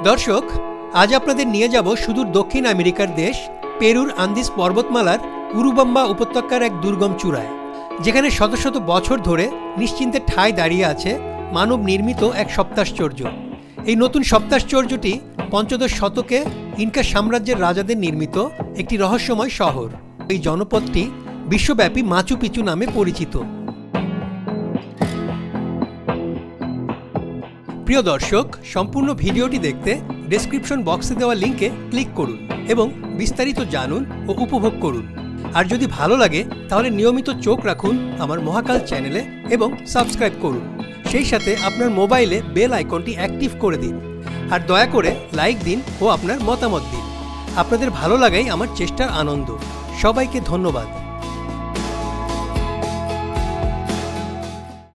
দর্শক, আজ আপনাদের নিয়ে যাব সুদূর দক্ষিণ আমেরিকার দেশ পেরুর আন্দিজ পর্বতমালার উরুবাম্বা উপত্যকার এক দুর্গম চূড়ায়, যেখানে শত শত বছর ধরে নিশ্চিন্তে ঠাঁই দাঁড়িয়ে আছে মানব নির্মিত এক সপ্তাশ্চর্য। এই নতুন সপ্তাশ্চর্যটি পঞ্চদশ শতকে ইনকা সাম্রাজ্যের রাজাদের নির্মিত একটি রহস্যময় শহর। এই জনপদটি বিশ্বব্যাপী মাচু পিচু নামে পরিচিত। প্রিয় দর্শক, সম্পূর্ণ ভিডিওটি দেখতে ডেসক্রিপশন বক্সে দেওয়া লিঙ্কে ক্লিক করুন এবং বিস্তারিত জানুন ও উপভোগ করুন। আর যদি ভালো লাগে তাহলে নিয়মিত চোখ রাখুন আমার মহাকাল চ্যানেলে এবং সাবস্ক্রাইব করুন। সেই সাথে আপনার মোবাইলে বেল আইকনটি অ্যাক্টিভ করে দিন। আর দয়া করে লাইক দিন ও আপনার মতামত দিন। আপনাদের ভালো লাগাই আমার চেষ্টার আনন্দ। সবাইকে ধন্যবাদ।